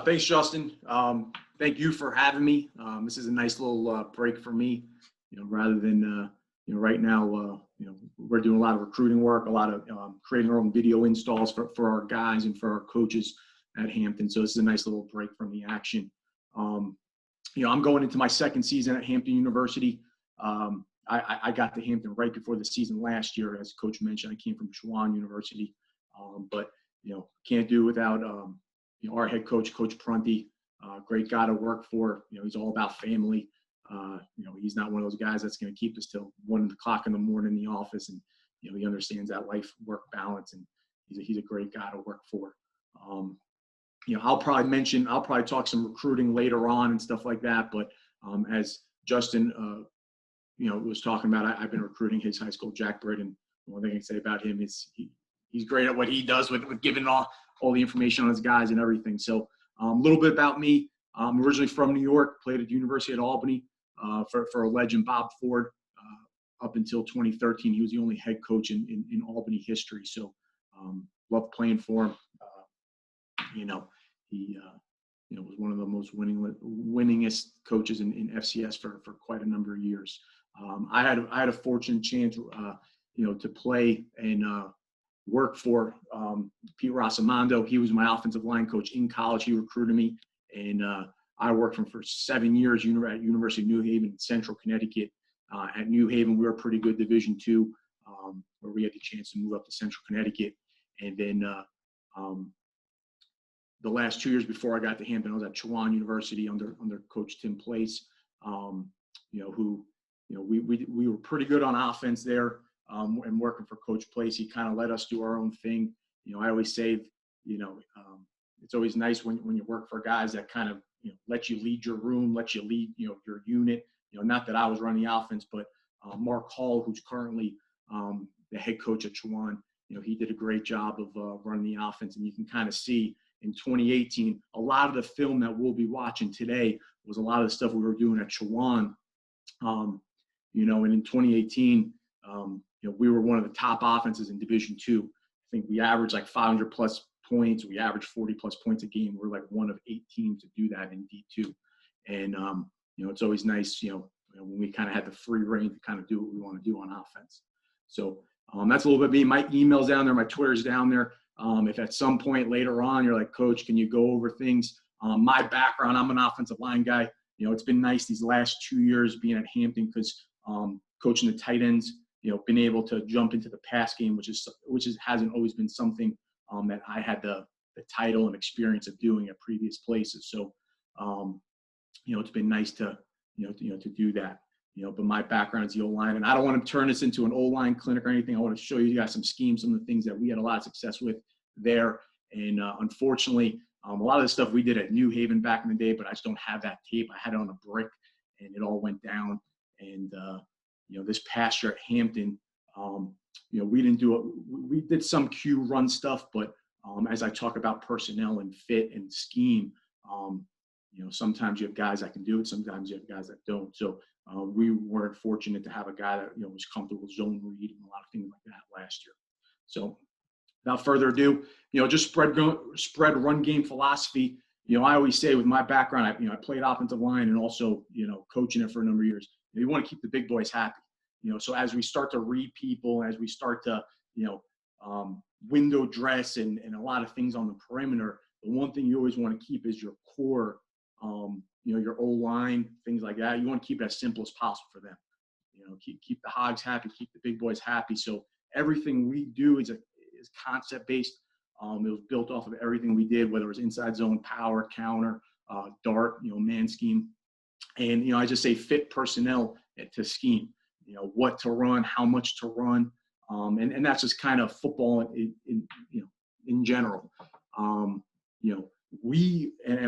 Thanks, Justin. Thank you for having me. This is a nice little break for me. Rather than right now, we're doing a lot of recruiting work, a lot of creating our own video installs for our guys and for our coaches at Hampton. So this is a nice little break from the action. I'm going into my second season at Hampton University. I got to Hampton right before the season last year. As Coach mentioned, I came from Chuan University, but can't do without our head coach, Coach Prunty, great guy to work for. He's all about family. He's not one of those guys that's going to keep us till 1 o'clock in the morning in the office. And, he understands that life-work balance, and he's a great guy to work for. I'll probably talk some recruiting later on and stuff like that. But as Justin, was talking about, I've been recruiting his high school, Jack Britt, and one thing I can say about him is he's great at what he does with giving all the information on his guys and everything. So a little bit about me. I'm originally from New York, played at the University of Albany for a legend, Bob Ford. Up until 2013, he was the only head coach in Albany history. So loved playing for him. He was one of the most winningest coaches in FCS for quite a number of years. I had a fortunate chance, to play and work for Pete Rossamondo. He was my offensive line coach in college. He recruited me, and I worked for him for 7 years at University of New Haven in Central Connecticut. At New Haven, we were a pretty good Division II, where we had the chance to move up to Central Connecticut. And then the last 2 years before I got to Hampton, I was at Chuan University under Coach Tim Place, we were pretty good on offense there. And working for Coach Place, he kind of let us do our own thing. I always say, it's always nice when you work for guys that kind of, let you lead your room, let you lead, your unit. Not that I was running the offense, but Mark Hall, who's currently the head coach at Chuan, he did a great job of running the offense. And you can kind of see in 2018, a lot of the film that we'll be watching today was a lot of the stuff we were doing at Chuan. And in 2018, we were one of the top offenses in Division II. I think we averaged like 500 plus points. We averaged 40 plus points a game. We're like one of 8 teams to do that in D2. And, it's always nice, when we kind of had the free reign to kind of do what we want to do on offense. So that's a little bit me. My email's down there. My Twitter's down there. If at some point later on you're like, Coach, can you go over things? My background, I'm an offensive line guy. It's been nice these last 2 years being at Hampton because coaching the tight ends, been able to jump into the pass game, which hasn't always been something that I had the title and experience of doing at previous places. So, it's been nice to do that. But my background is the O-line, and I don't want to turn this into an O-line clinic or anything. I want to show you guys some schemes, some of the things that we had a lot of success with there. And unfortunately, a lot of the stuff we did at New Haven back in the day, but I just don't have that tape. I had it on a brick, and it all went down. And this past year at Hampton, we did some Q run stuff, but as I talk about personnel and fit and scheme, sometimes you have guys that can do it, sometimes you have guys that don't. So we weren't fortunate to have a guy that was comfortable with zone read and a lot of things like that last year. So without further ado, just spread run game philosophy. I always say with my background, I played offensive line and also coaching it for a number of years. You want to keep the big boys happy. So as we start to read people, as we start to window dress and a lot of things on the perimeter, the one thing you always want to keep is your core. Your O-line, things like that. You want to keep it as simple as possible for them. Keep the hogs happy, keep the big boys happy. So everything we do is concept based. It was built off of everything we did, whether it was inside zone, power, counter, dart, man scheme. And I just say fit personnel to scheme. What to run, how much to run, and that's just kind of football in general. And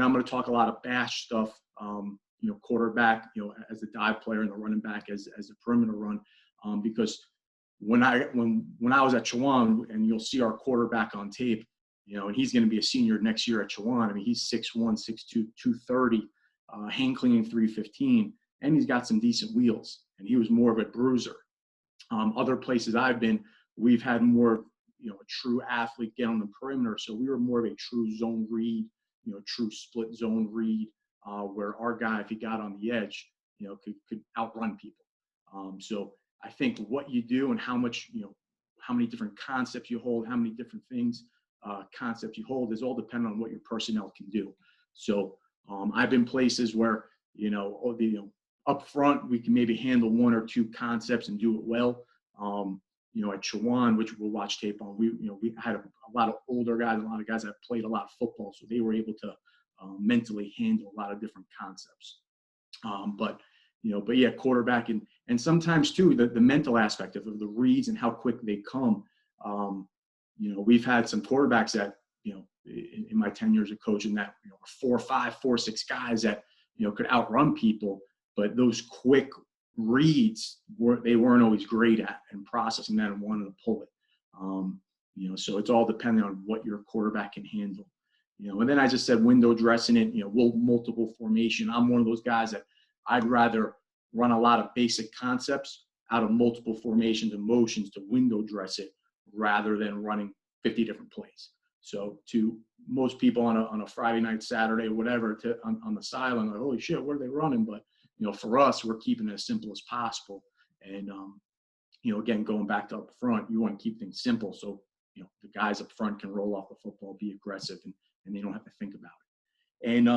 I'm going to talk a lot of bash stuff, quarterback, as a dive player and the running back as the perimeter run, because when I was at Chuan, and you'll see our quarterback on tape, and he's going to be a senior next year at Chuan. I mean, he's 6'1", 6'2", 230, hand cleaning 315, and he's got some decent wheels, and he was more of a bruiser. Other places I've been, we've had more, a true athlete get on the perimeter, so we were more of a true zone read, true split zone read, where our guy, if he got on the edge, could outrun people. So I think what you do and how much, how many different concepts you hold, how many different things, concepts you hold is all dependent on what your personnel can do. So I've been places where, up front, we can maybe handle one or two concepts and do it well. At Chowan, which we'll watch tape on, we had a lot of older guys, a lot of guys that played a lot of football, so they were able to mentally handle a lot of different concepts. But yeah, quarterback and sometimes too the mental aspect of the reads and how quick they come. We've had some quarterbacks that in my 10 years of coaching that 4 or 5, 4 or 6 guys that could outrun people, but those quick reads weren't always great at and processing that and wanting to pull it. So it's all depending on what your quarterback can handle. And then I just said window dressing it. We'll multiple formation. I'm one of those guys that I'd rather run a lot of basic concepts out of multiple formations and motions to window dress it rather than running 50 different plays. So to most people on a Friday night, Saturday, whatever, on the sideline, like, holy shit, what are they running? But for us, we're keeping it as simple as possible. And again, going back to up front, you want to keep things simple so the guys up front can roll off the football, be aggressive, and they don't have to think about it. And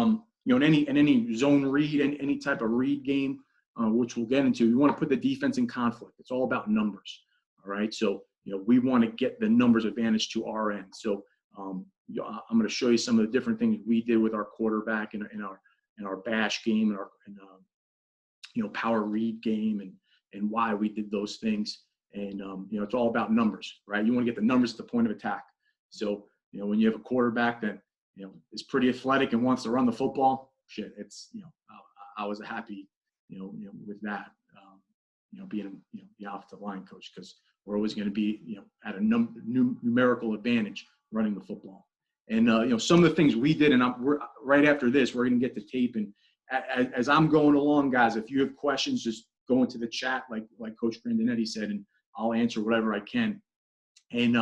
in any zone read and any type of read game, which we'll get into, you want to put the defense in conflict. It's all about numbers. All right. So we want to get the numbers advantage to our end. So I'm going to show you some of the different things we did with our quarterback in our bash game and power read game and why we did those things. And it's all about numbers, right? You want to get the numbers at the point of attack. So when you have a quarterback that is pretty athletic and wants to run the football, shit, it's I was happy with that being the offensive line coach, because we're always going to be at a numerical advantage running the football. And some of the things we did, and we're right after this, we're going to get to tape. And as I'm going along, guys, if you have questions, just go into the chat, like Coach Grandinetti said, and I'll answer whatever I can. And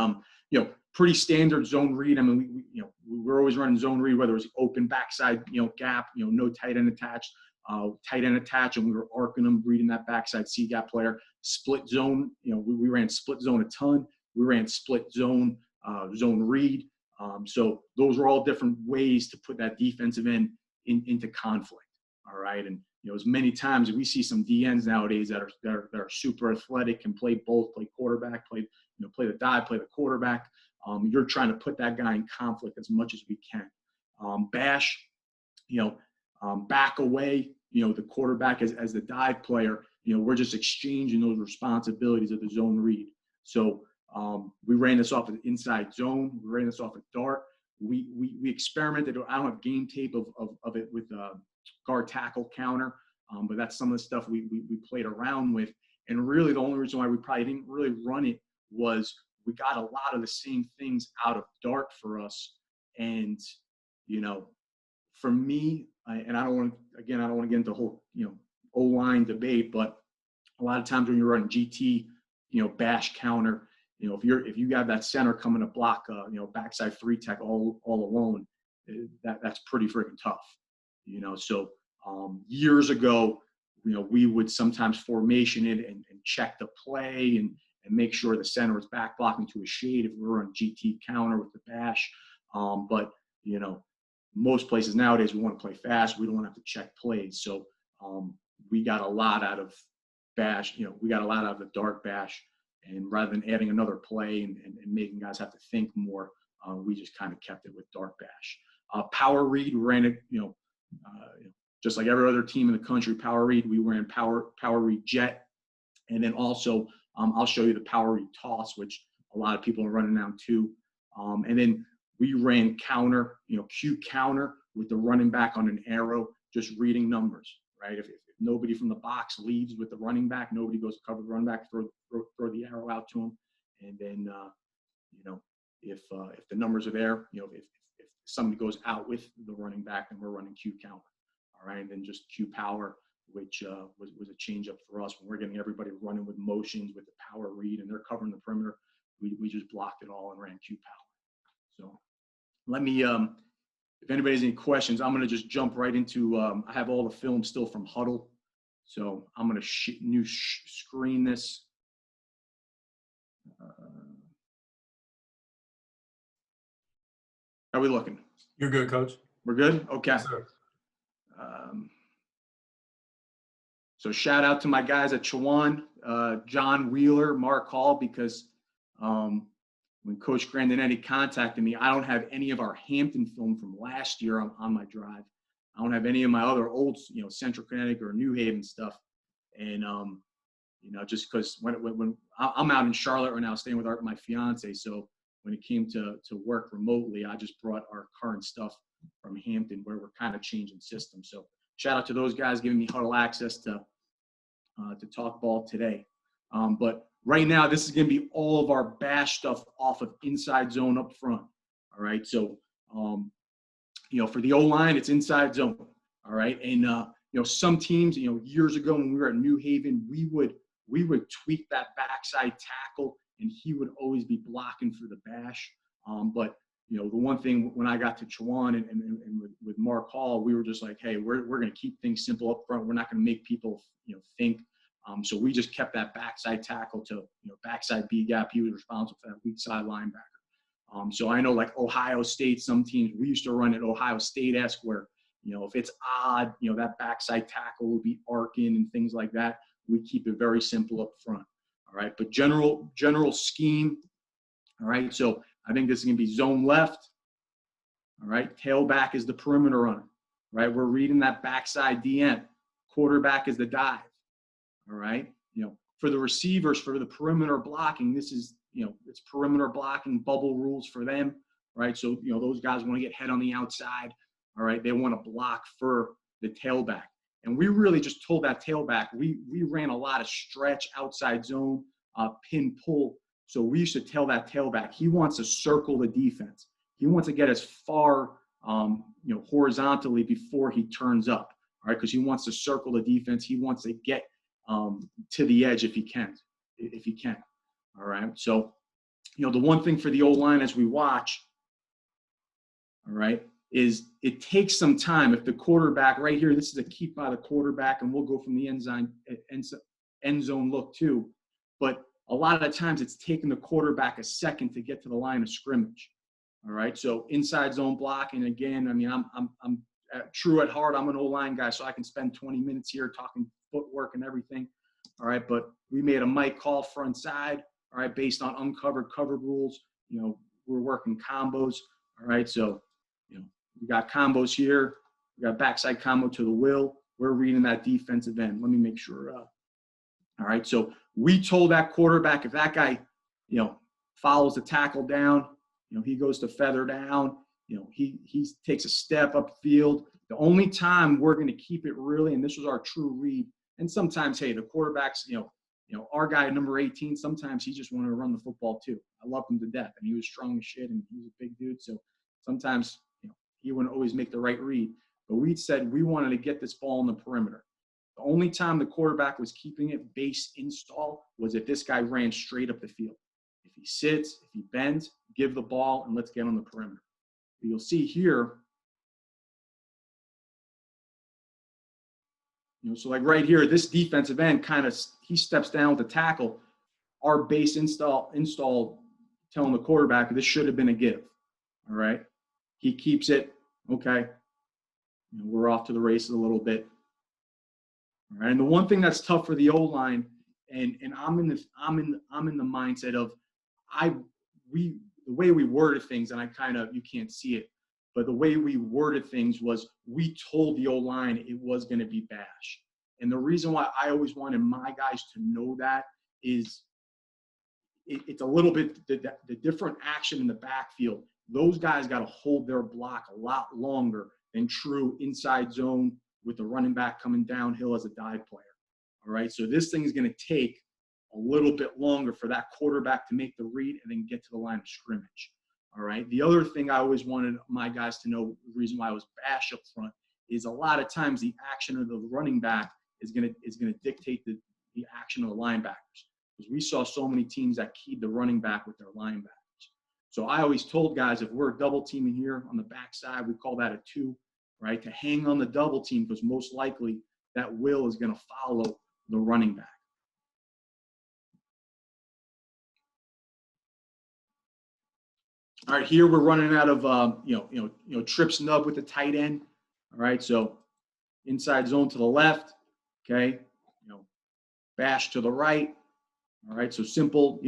pretty standard zone read. I mean, we're always running zone read, whether it's open backside, gap, no tight end attached, tight end attached, and we were arcing them, reading that backside C gap player. Split zone, we ran split zone a ton. We ran split zone, zone read. So those are all different ways to put that defensive end into conflict. All right. And, as many times we see some DNs nowadays that are super athletic, can play both, play quarterback, play the dive, play the quarterback. You're trying to put that guy in conflict as much as we can. Bash, back away, the quarterback as the dive player, we're just exchanging those responsibilities of the zone read. So we ran this off of the inside zone. We ran this off of dart. We experimented. I don't have game tape of it with guard tackle counter, but that's some of the stuff we played around with. And really the only reason why we probably didn't really run it was we got a lot of the same things out of dart for us. And, for me, I don't want to get into the whole, O-line debate, but a lot of times when you're running GT, bash counter, if you got that center coming to block, backside 3 tech all alone, that's pretty freaking tough, So years ago, we would sometimes formation it and check the play and make sure the center was back blocking to a shade if we were on GT counter with the bash. But most places nowadays we want to play fast. We don't want to have to check plays. So we got a lot out of bash. We got a lot out of the dart bash. And rather than adding another play and making guys have to think more, we just kind of kept it with dart bash. Power read, we ran it, just like every other team in the country, power read. We ran power read jet. And then also, I'll show you the power read toss, which a lot of people are running now too. And then we ran counter, Q counter with the running back on an arrow, just reading numbers, right? If nobody from the box leads with the running back, nobody goes to cover the running back, throw the arrow out to him. And then, if the numbers are there, if somebody goes out with the running back, then we're running Q counter. All right. And then just Q power, which was a change up for us when we're getting everybody running with motions with the power read and they're covering the perimeter. We just blocked it all and ran Q power. So let me if anybody has any questions, I'm going to just jump right into, I have all the film still from Huddle. So I'm going to screen this. How are we looking? You're good, Coach. We're good? Okay. Yes, sir. So shout out to my guys at Chowan, John Wheeler, Mark Hall, because when Coach Grandinetti contacted me, I don't have any of our Hampton film from last year on my drive. I don't have any of my other old, Central Connecticut or New Haven stuff. And, just because when I'm out in Charlotte right now, staying with my fiance. So when it came to work remotely, I just brought our current stuff from Hampton, where we're kind of changing systems. So shout out to those guys giving me Huddle access to talk ball today. But right now, this is going to be all of our bash stuff off of inside zone up front. All right. So, for the O-line, it's inside zone. All right. And, some teams, years ago when we were at New Haven, we would tweak that backside tackle, and he would always be blocking for the bash. But the one thing when I got to Chowan and with Mark Hall, we were just like, hey, we're going to keep things simple up front. We're not going to make people, think. So we just kept that backside tackle to, backside B gap. He was responsible for that weak side linebacker. So I know like Ohio State, some teams we used to run at Ohio State-esque where, if it's odd, that backside tackle will be arcing and things like that. We keep it very simple up front. All right. But general scheme. All right. So I think this is going to be zone left. All right. Tailback is the perimeter runner. Right. We're reading that backside DN. Quarterback is the dive. All right. For the receivers, for the perimeter blocking, this is, it's perimeter blocking bubble rules for them. Right. So, those guys want to get head on the outside. All right. They want to block for the tailback. And we really just told that tailback, we ran a lot of stretch outside zone, pin pull. So we used to tell that tailback, he wants to circle the defense. He wants to get as far, horizontally before he turns up. All right. Because he wants to circle the defense. He wants to get to the edge if he can. All right. So, the one thing for the O-line as we watch, all right, is it takes some time. If the quarterback right here, this is a keep by the quarterback, and we'll go from the end zone look too. But a lot of the times it's taking the quarterback a second to get to the line of scrimmage. All right. So inside zone blocking, again, I mean, I'm true at heart. I'm an O-line guy, so I can spend 20 minutes here talking footwork and everything. All right. But we made a Mike call front side. All right. Based on uncovered covered rules, we're working combos. All right. So, we got combos here. We got backside combo to the will. We're reading that defensive end. Let me make sure. All right. So we told that quarterback, if that guy, follows the tackle down, he goes to feather down, he takes a step upfield. The only time we're going to keep it really, and this was our true read, and sometimes, hey, the quarterbacks, our guy number 18, sometimes he just wanted to run the football too. I loved him to death, and he was strong as shit, and he was a big dude. So sometimes, he wouldn't always make the right read. But we said we wanted to get this ball in the perimeter. The only time the quarterback was keeping it base install was if this guy ran straight up the field. If he sits, if he bends, give the ball, and let's get on the perimeter. But you'll see here, so like right here, this defensive end he steps down with the tackle. Our base install telling the quarterback this should have been a give. All right. He keeps it. Okay. We're off to the races a little bit. All right. And the one thing that's tough for the O-line, and I'm in the mindset of the way we worded things, and you can't see it, but the way we worded things was we told the O-line it was going to be bash. And the reason why I always wanted my guys to know that is it's a little bit the different action in the backfield. Those guys got to hold their block a lot longer than true inside zone with the running back coming downhill as a dive player. All right. So this thing is going to take a little bit longer for that quarterback to make the read and then get to the line of scrimmage. All right. The other thing I always wanted my guys to know, the reason why I was bash up front, is a lot of times the action of the running back is going to dictate the action of the linebackers. Because we saw so many teams that keyed the running back with their linebackers. So I always told guys, if we're double teaming here on the backside, we call that a 2, right? To hang on the double team, because most likely that will is going to follow the running back. All right, here we're running out of trip snub with the tight end. All right, so inside zone to the left, okay, bash to the right. All right, so simple,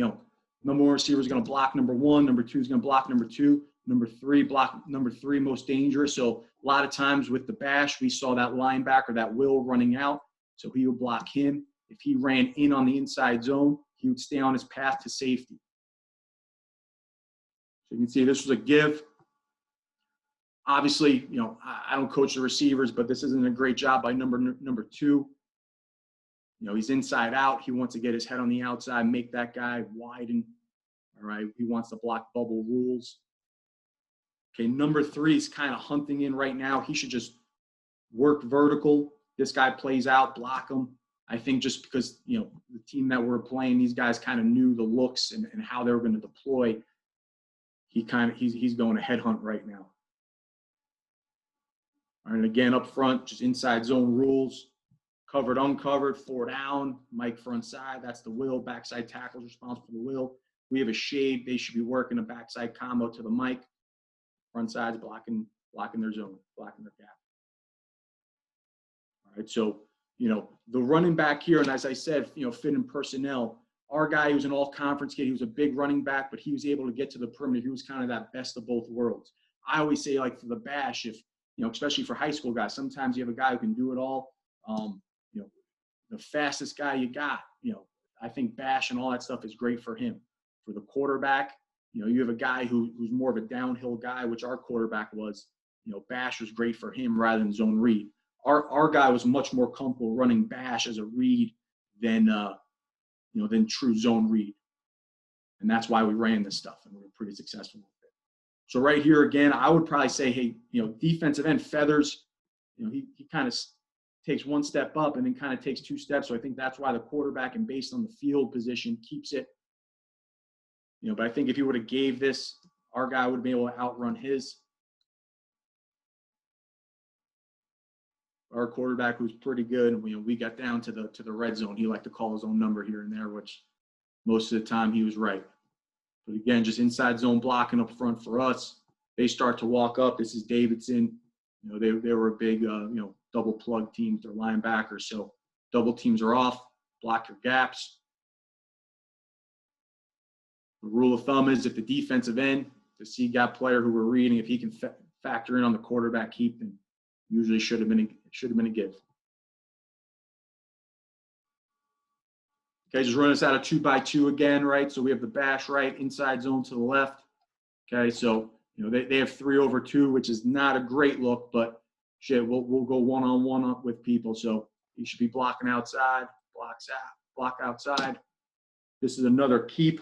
number 1 receiver is going to block number 1, number 2 is going to block number 2, number 3 block number 3 most dangerous. So a lot of times with the bash, we saw that linebacker, that will running out, so he would block him. If he ran in on the inside zone, he would stay on his path to safety. So you can see this was a give. Obviously, I don't coach the receivers, but this isn't a great job by number 2. He's inside out. He wants to get his head on the outside, make that guy widen. All right, he wants to block bubble rules. Okay, number 3 is kind of hunting in right now. He should just work vertical. This guy plays out, block him. I think just because, the team that we're playing, these guys kind of knew the looks and how they were going to deploy. He's going to headhunt right now. All right, again, up front, just inside zone rules. Covered, uncovered, 4 down, Mike front side. That's the will. Backside tackles responsible for the will. We have a shade. They should be working a backside combo to the Mike. Front side's blocking their zone, blocking their gap. All right, so, the running back here, and as I said, fit in personnel. Our guy who's an all-conference kid, he was a big running back, but he was able to get to the perimeter. He was kind of that best of both worlds. I always say, like, for the bash, if, especially for high school guys, sometimes you have a guy who can do it all. The fastest guy you got, I think bash and all that stuff is great for him. For the quarterback, you have a guy who's more of a downhill guy, which our quarterback was. Bash was great for him rather than zone read. Our guy was much more comfortable running bash as a read than true zone read. And that's why we ran this stuff, and we were pretty successful with it. So right here again, I would probably say, hey, defensive end Feathers, he kind of takes 1 step up and then kind of takes 2 steps. So I think that's why the quarterback, and based on the field position, keeps it. But I think if you would have gave this, our guy would be able to outrun his. Our quarterback was pretty good. And we got down to the red zone. He liked to call his own number here and there, which most of the time he was right. But again, just inside zone blocking up front for us. They start to walk up. This is Davidson. They were a big, double plug teams. They're linebackers. So double teams are off. Block your gaps. The rule of thumb is if the defensive end, the C gap player who we're reading, if he can factor in on the quarterback keep, then usually should have been a give. Okay, just run us out of 2x2 again, right? So we have the bash right, inside zone to the left. Okay, so they have 3 over 2, which is not a great look, but shit, we'll go one-on-one up with people. So he should be blocking outside, block outside. This is another keep.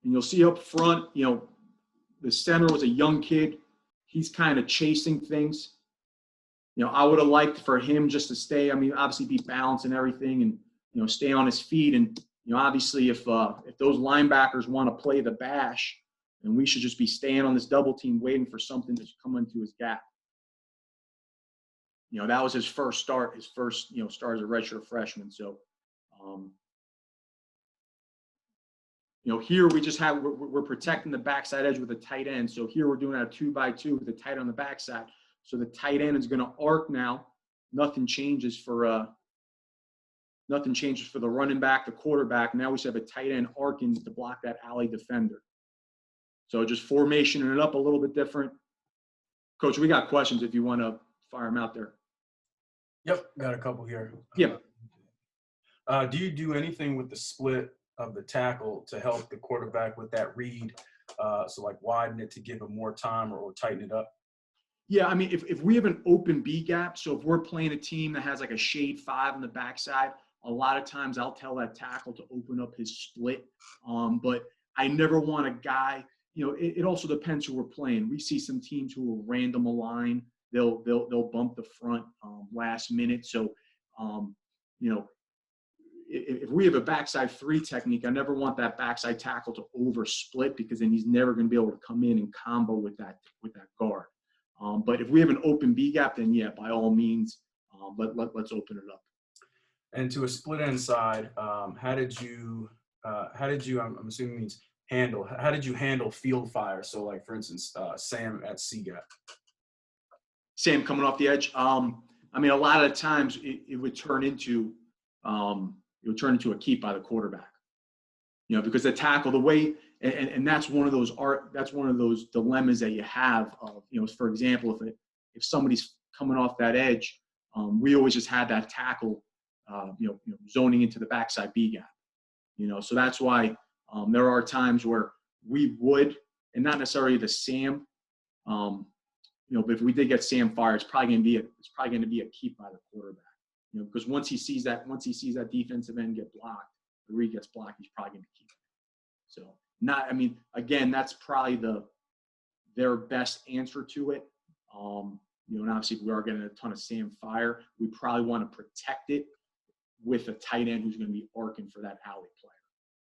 And you'll see up front, the center was a young kid. He's kind of chasing things. I would have liked for him just to stay, obviously be balanced and everything and, stay on his feet. And, obviously if those linebackers want to play the bash, then we should just be staying on this double team waiting for something to come into his gap. That was his first start, start as a redshirt freshman. So, here we're protecting the backside edge with a tight end. So here we're doing a 2x2 with the tight on the backside. So the tight end is going to arc now. Nothing changes for the running back, the quarterback. Now we should have a tight end arcing to block that alley defender. So just formationing it up a little bit different. Coach, we got questions if you want to fire them out there. Yep, got a couple here. Yeah. Do you do anything with the split of the tackle to help the quarterback with that read? So like widen it to give him more time or tighten it up? Yeah, if we have an open B gap, so if we're playing a team that has like a shade 5 on the backside, a lot of times I'll tell that tackle to open up his split. But I never want a guy, it also depends who we're playing. We see some teams who will random align. They'll bump the front last minute. So you know, if we have a backside 3 technique, I never want that backside tackle to over split, because then he's never going to be able to come in and combo with that guard. But if we have an open B gap, then yeah, by all means, let's open it up. And to a split end side, how did you, I'm assuming means handle, how did you handle field fire? So like, for instance, Sam at C gap. Sam coming off the edge. I mean, a lot of the times it would turn into a keep by the quarterback. You know, because the tackle, the way, and that's one of those dilemmas that you have of, you know, for example, if somebody's coming off that edge, we always just had that tackle, zoning into the backside B gap. You know, so that's why there are times where we would, and not necessarily the Sam, but if we did get Sam fired, it's probably going to be a keep by the quarterback. You know, because once he sees that defensive end get blocked, the read gets blocked, he's probably going to keep it. So again, that's probably their best answer to it. And obviously if we are getting a ton of Sam fire, we probably want to protect it with a tight end who's going to be arcing for that alley player.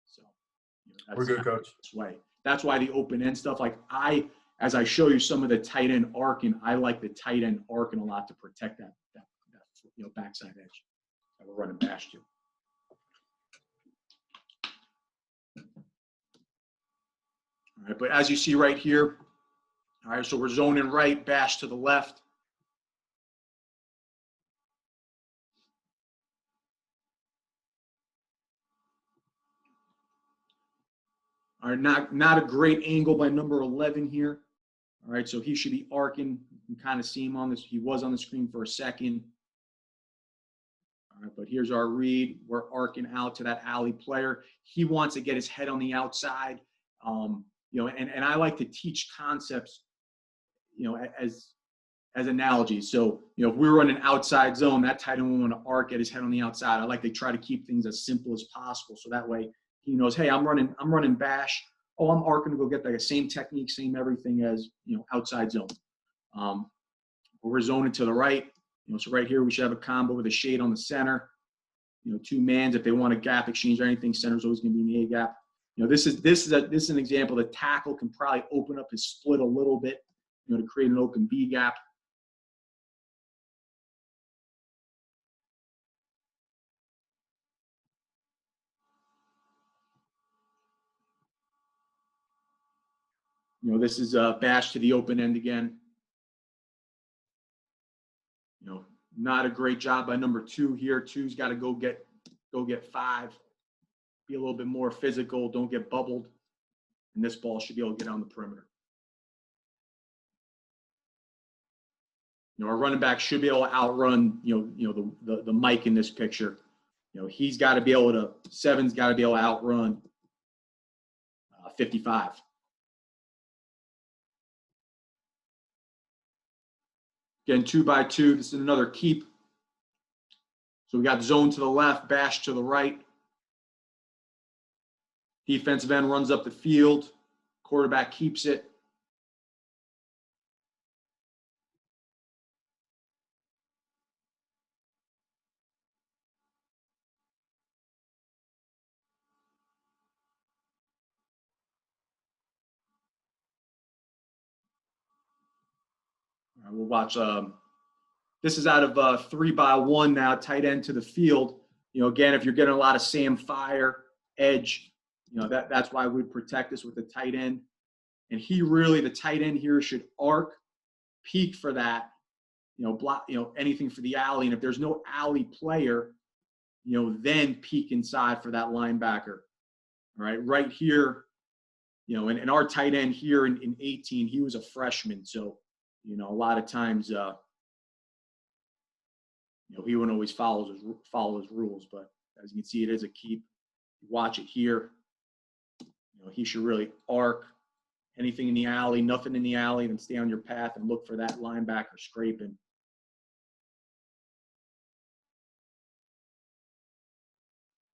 So We're good, Coach. That's why the open end stuff, as I show you some of the tight end arcing, I like the tight end arcing a lot to protect that backside edge that we're running bash to. All right, but as you see right here, all right, so we're zoning right, bash to the left. All right, not a great angle by number 11 here. All right, so he should be arcing. You can kind of see him on this. He was on the screen for a second. All right, but here's our read. We're arcing out to that alley player. He wants to get his head on the outside. And I like to teach concepts, as analogies. So, if we run an outside zone, that tight end will want to arc, get his head on the outside. I like to try to keep things as simple as possible. So that way he knows, hey, I'm running bash. Oh, I'm arcing to go get the same technique, same everything as, outside zone. We're zoning to the right. So right here we should have a combo with a shade on the center. 2 mans if they want a gap exchange or anything. Center's always going to be in the A gap. This is an example. The tackle can probably open up his split a little bit, to create an open B gap. This is bash to the open end again. Not a great job by number 2 here. 2's got to go get 5. Be a little bit more physical. Don't get bubbled. And this ball should be able to get on the perimeter. Our running back should be able to outrun, the Mike in this picture. He's got to be able to, 7's got to be able to outrun 55. Again, 2 by 2. This is another keep. So we got zone to the left, bash to the right. Defensive end runs up the field. Quarterback keeps it. All right, we'll watch. This is out of 3 by 1 now, tight end to the field. Again, if you're getting a lot of Sam fire, edge, that's why we'd protect this with the tight end. And the tight end here should arc, peek for that, block, anything for the alley. And if there's no alley player, then peek inside for that linebacker. All right, right here, and our tight end here in 18, he was a freshman. So, a lot of times, he wouldn't always follow his rules, but as you can see, it is a keep. Watch it here. He should really arc. Anything in the alley, nothing in the alley, then stay on your path and look for that linebacker scraping.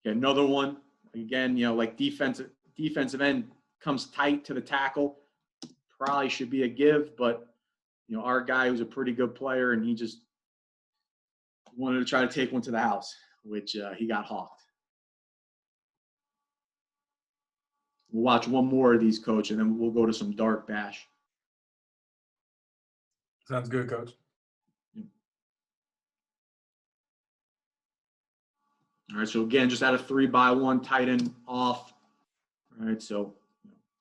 Okay, another one. Again, like defensive end comes tight to the tackle. Probably should be a give, but our guy was a pretty good player and he just wanted to try to take one to the house. which he got hawked. We'll watch one more of these, Coach, and then we'll go to some dart bash. Sounds good, Coach. All right, so again, just out of 3x1, tight end off. All right, so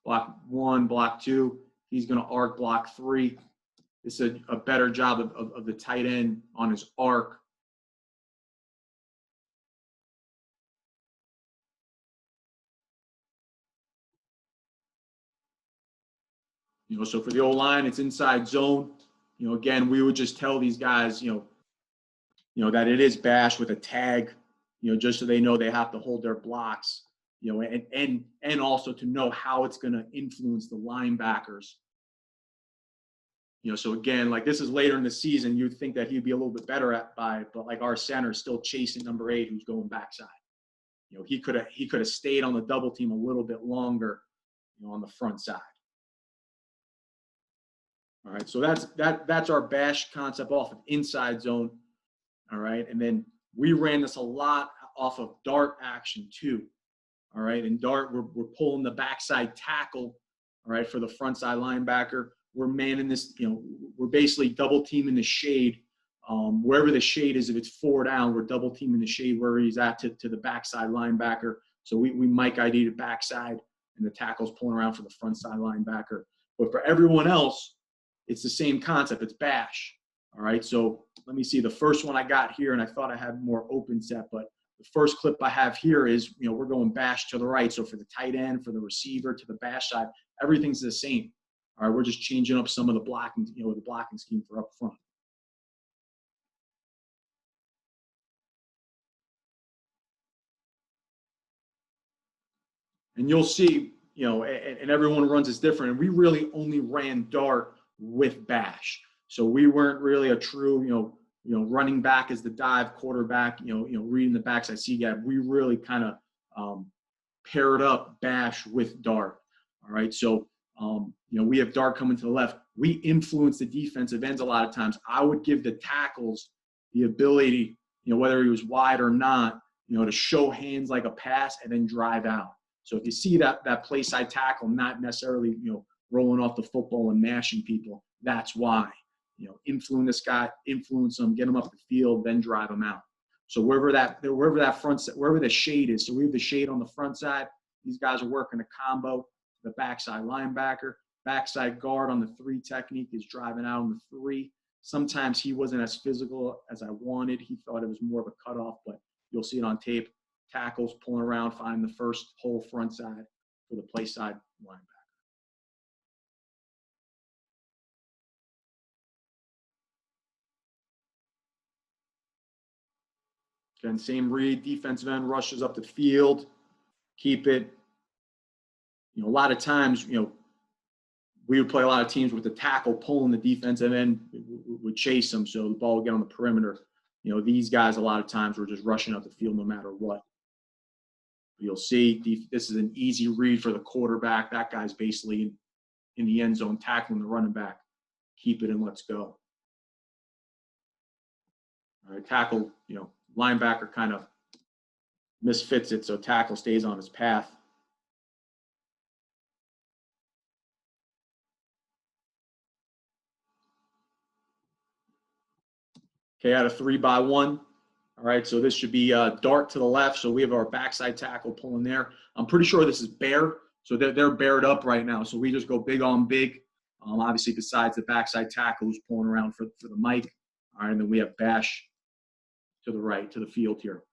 block 1, block 2. He's going to arc block 3. This is a better job of the tight end on his arc. So for the O-line, it's inside zone. Again, we would just tell these guys, that it is bash with a tag, just so they know they have to hold their blocks, and also to know how it's going to influence the linebackers. So again, like this is later in the season, you'd think that he'd be a little bit better but like our center is still chasing number 8, who's going backside. He could have stayed on the double team a little bit longer, on the front side. All right, so that's our bash concept off of inside zone. All right, and then we ran this a lot off of dart action too. All right, in dart, we're pulling the backside tackle, all right, for the front side linebacker. We're manning this, we're basically double teaming the shade. Wherever the shade is, if it's 4 down, we're double teaming the shade where he's at to the backside linebacker. So we Mike ID the backside, and the tackle's pulling around for the front side linebacker. But for everyone else, it's the same concept. It's bash. All right, so let me see. The first one I got here, and I thought I had more open set, but the first clip I have here is, we're going bash to the right. So for the tight end, for the receiver, to the bash side, everything's the same. All right, we're just changing up some of the blocking, the blocking scheme for up front. And you'll see, and everyone runs is different. And we really only ran dart with bash. So we weren't really a true, running back as the dive, quarterback, reading the backside C gap. We really kind of paired up bash with dart. All right, so we have dart coming to the left. We influence the defensive ends a lot of times. I would give the tackles the ability, whether he was wide or not, to show hands like a pass and then drive out. So if you see that play side tackle not necessarily, rolling off the football and mashing people, that's why. Influence this guy, influence him, get him up the field, then drive him out. So wherever the shade is, so we have the shade on the front side. These guys are working a combo. The backside linebacker, backside guard on the 3 technique is driving out on the 3. Sometimes he wasn't as physical as I wanted. He thought it was more of a cutoff, but you'll see it on tape. Tackles pulling around, finding the first whole front side for the play side linebacker. Again, same read, defensive end rushes up the field, keep it. A lot of times, we would play a lot of teams with the tackle pulling the defensive end, would chase them, so the ball would get on the perimeter. These guys a lot of times were just rushing up the field no matter what. You'll see this is an easy read for the quarterback. That guy's basically in the end zone tackling the running back. Keep it and let's go. All right, tackle, linebacker kind of misfits it, so tackle stays on his path. Okay, out of 3x1. All right, so this should be dart to the left. So we have our backside tackle pulling there. I'm pretty sure this is bare. So they're bared up right now. So we just go big on big. Obviously, besides the backside tackle who's pulling around for the mic. All right, and then we have bash to the right, to the field here.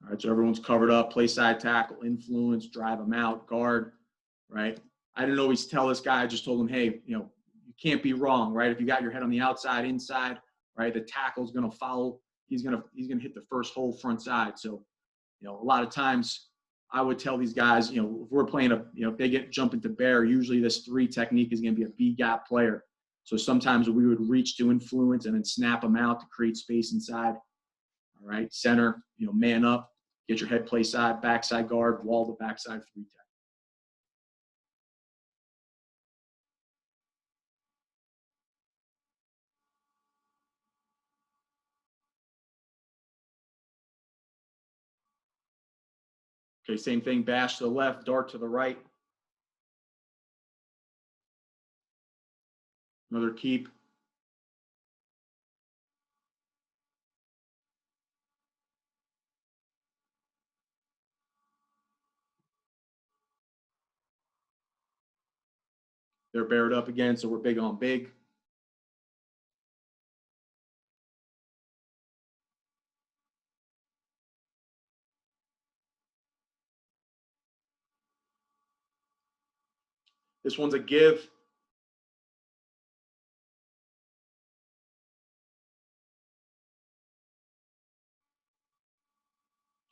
All right, so everyone's covered up. Play side tackle, influence, drive them out, guard, right? I didn't always tell this guy. I just told him, hey, you can't be wrong, right? If you got your head on the outside, inside, right, the tackle's going to follow. He's going to hit the first whole front side. So, a lot of times I would tell these guys, if we're playing if they jump into bear, usually this 3 technique is going to be a B gap player. So sometimes we would reach to influence and then snap them out to create space inside. All right, center, man up, get your head play side, backside guard, wall the backside 3 tech. Okay, same thing, bash to the left, dart to the right. Another keep. They're bared up again, so we're big on big. This one's a give.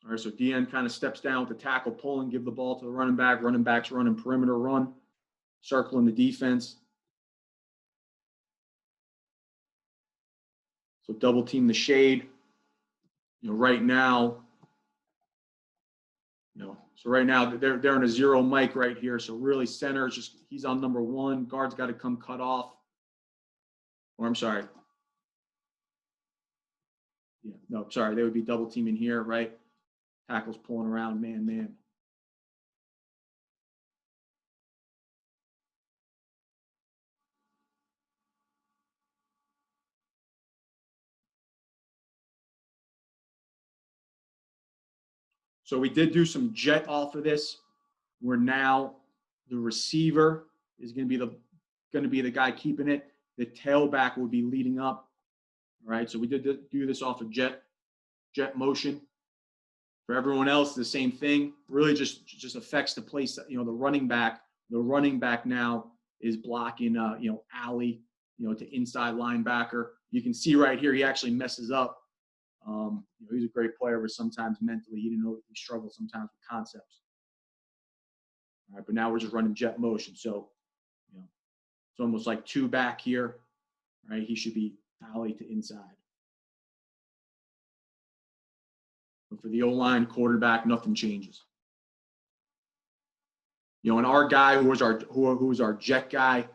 All right, so DN kind of steps down with the tackle pulling, give the ball to the running back. Running back's running perimeter run, circling the defense. So double team the shade. Right now, so right now they're in a zero mic right here. So really center is just, he's on number one. Guard's got to come cut off. Or I'm sorry. Yeah, no, sorry. They would be double teaming here, right? Tackle's pulling around, man. So we did do some jet off of this. Where now the receiver is going to be the guy keeping it. The tailback will be leading up. All right. So we did do this off of jet motion. For everyone else, the same thing. Really just affects the place. The running back. The running back now is blocking. alley. To inside linebacker. You can see right here he actually messes up. He's a great player, but sometimes mentally he struggles sometimes with concepts. All right, but now we're just running jet motion. So, it's almost like two back here, right? He should be alley to inside. But for the O-line, quarterback, nothing changes. And our guy who was our jet guy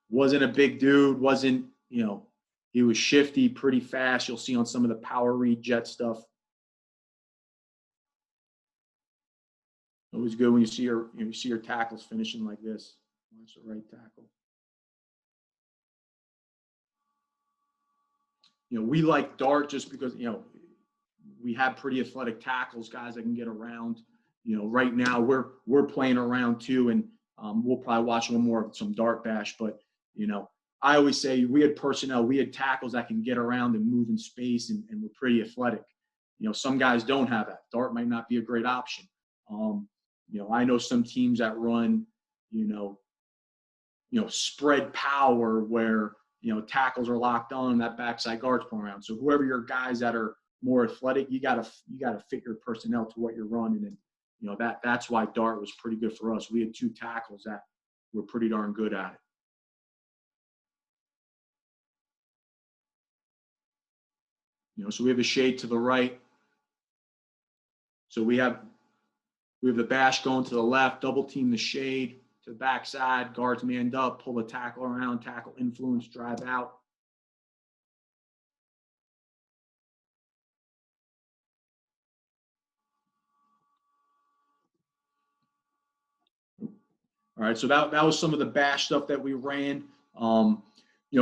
wasn't a big dude, wasn't, he was shifty, pretty fast. You'll see on some of the power read jet stuff. Always good when you see your tackles finishing like this. Watch the right tackle. We like dart just because, we have pretty athletic tackles, guys that can get around. Right now we're playing around too, and we'll probably watch one more of some dart bash. But, I always say we had personnel, we had tackles that can get around and move in space, and we're pretty athletic. Some guys don't have that. Dart might not be a great option. I know some teams that run, spread power where, tackles are locked on, that backside guard's pulling around. So whoever your guys that are more athletic, you gotta fit your personnel to what you're running. And, that's why dart was pretty good for us. We had two tackles that were pretty darn good at it. So we have a shade to the right. So we have the bash going to the left, double team the shade to the backside, guards manned up, pull the tackle around, tackle influence, drive out. All right, so that was some of the bash stuff that we ran.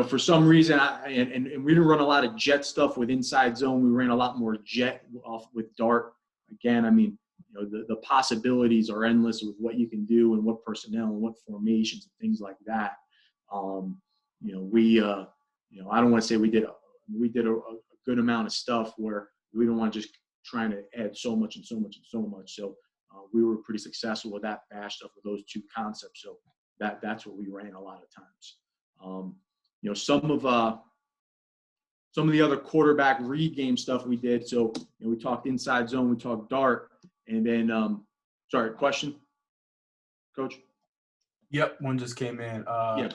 For some reason, and we didn't run a lot of jet stuff with inside zone. We ran a lot more jet off with dart. Again, the possibilities are endless with what you can do and what personnel and what formations and things like that. I don't want to say we did a good amount of stuff where we don't want to just trying to add so much and so much and so much. So we were pretty successful with that bash stuff with those two concepts. So that's what we ran a lot of times. Some of the other quarterback read game stuff we did. So we talked inside zone, we talked dart, and then sorry, question, Coach? Yep, one just came in. Yeah.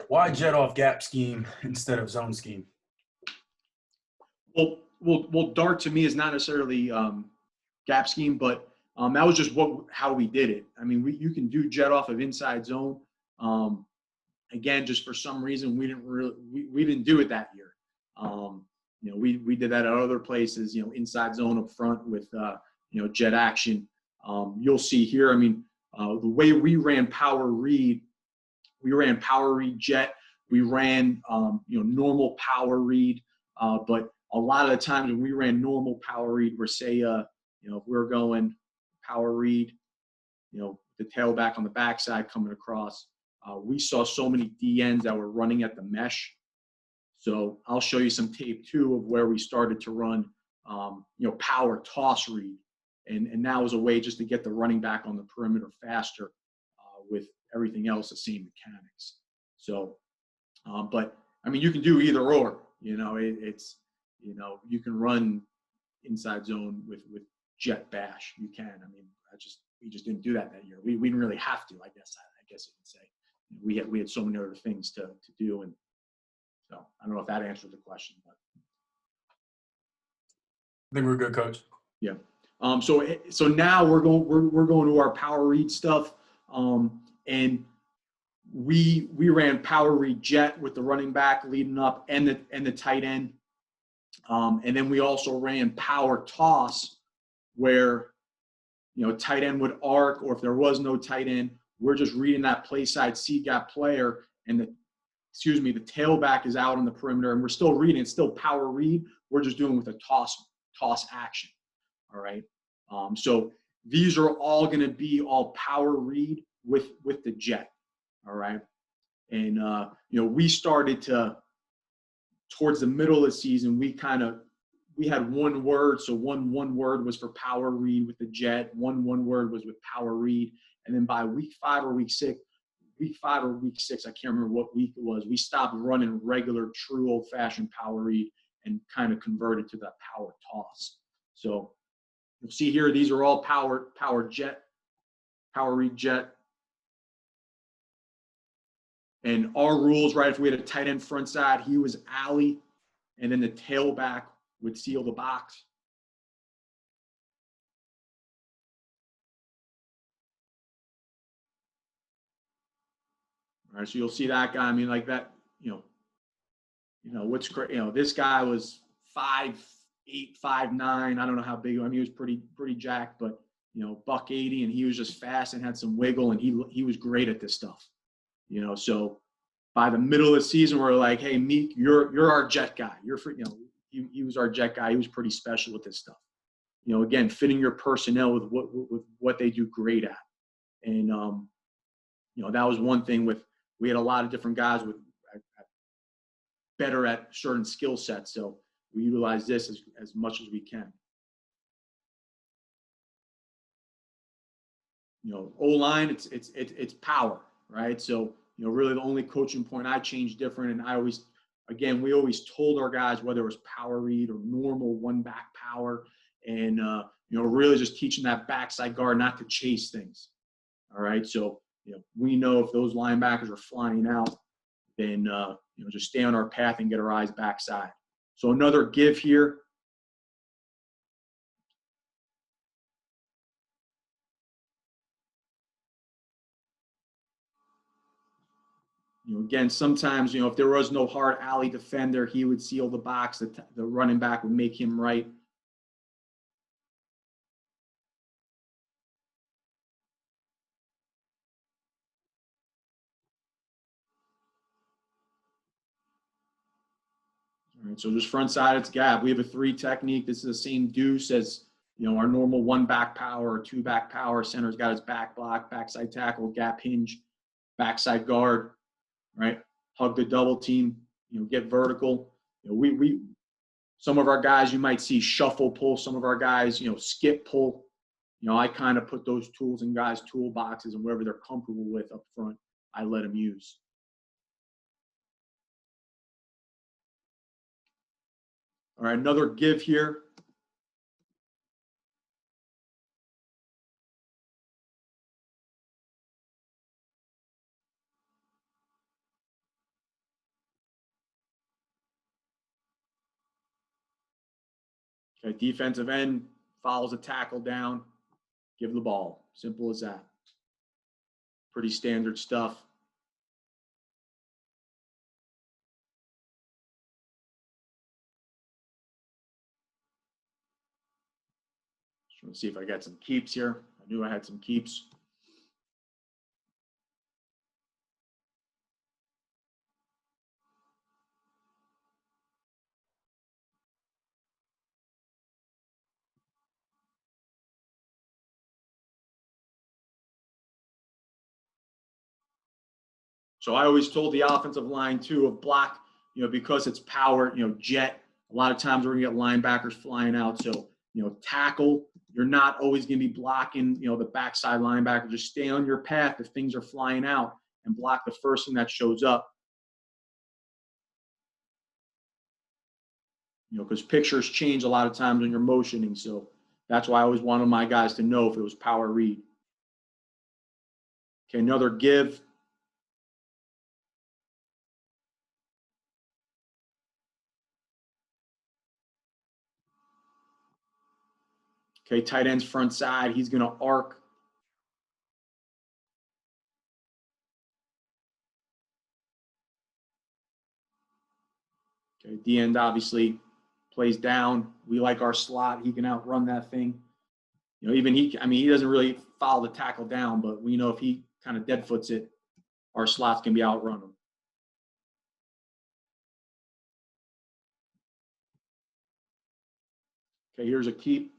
Why jet off gap scheme instead of zone scheme? Well, dart to me is not necessarily gap scheme, but that was just how we did it. You can do jet off of inside zone. Again, just for some reason we didn't do it that year. We did that at other places. Inside zone up front with jet action. You'll see here, I mean, the way we ran power read jet, we ran, normal power read, but a lot of the times when we ran normal power read, we're say, if we're going power read, the tailback on the backside coming across, we saw so many DNs that were running at the mesh. So I'll show you some tape too of where we started to run, power toss read. And that was a way just to get the running back on the perimeter faster with everything else, the same mechanics. So, but I mean, you can do either or, you can run inside zone with jet bash. You can. I mean, we just didn't do that year. We didn't really have to, I guess you could say. We had so many other things to do, and so I don't know if that answered the question, but I think we're good, Coach. Yeah. So now we're going to our power read stuff, and we ran power read jet with the running back leading up and the tight end, and then we also ran power toss where tight end would arc, or if there was no tight end, we're just reading that play side C gap player, and the tailback is out on the perimeter, and we're still reading. It's still power read. We're just doing with a toss action. All right. So these are all going to be all power read with the jet. All right. And, we started to, towards the middle of the season, we had one word. So one word was for power read with the jet. One word was with power read. And then by week 5 or week 6, I can't remember what week it was, we stopped running regular, true old-fashioned power read and kind of converted to that power toss. So you'll see here, these are all power read jet. And our rules, right, if we had a tight end front side, he was alley, and then the tailback would seal the box. All right, so you'll see that guy. I mean, like that, what's great, this guy was 5'8", 5'9". I don't know how big. I mean, he was pretty jacked, but $180, and he was just fast and had some wiggle, and he was great at this stuff. So by the middle of the season, we're like, hey, Meek, you're our jet guy. He was our jet guy. He was pretty special with this stuff. Again, fitting your personnel with what they do great at, and that was one thing we had a lot of different guys with better at certain skill sets, so we utilize this as much as we can. O-line, it's power, right? So really the only coaching point I changed different, and we always told our guys whether it was power read or normal one back power, and really just teaching that backside guard not to chase things. All right, so we know if those linebackers are flying out, then just stay on our path and get our eyes backside. So another give here. Again, sometimes, if there was no hard alley defender, he would seal the box. The running back would make him right. All right, so just front side, it's gap. We have a 3 technique. This is the same deuce as, our normal 1 back power or 2 back power. Center's got his back block, backside tackle, gap hinge, backside guard, right? Hug the double team, get vertical. Some of our guys, you might see shuffle pull. Some of our guys, skip pull. I kind of put those tools in guys' toolboxes, and whatever they're comfortable with up front, I let them use. All right, another give here. Okay, defensive end follows a tackle down, give the ball. Simple as that. Pretty standard stuff. Just want to see if I got some keeps here. I knew I had some keeps. So I always told the offensive line too of block, because it's power, jet. A lot of times we're gonna get linebackers flying out. So, tackle, you're not always gonna be blocking, the backside linebacker. Just stay on your path if things are flying out and block the first thing that shows up. Because pictures change a lot of times when you're motioning. So that's why I always wanted my guys to know if it was power read. Okay, another give. Okay, tight end's front side. He's going to arc. Okay, the end obviously plays down. We like our slot. He can outrun that thing. Even he doesn't really follow the tackle down, but we know if he kind of dead foots it, our slots can be outrun him. Okay, here's a keep.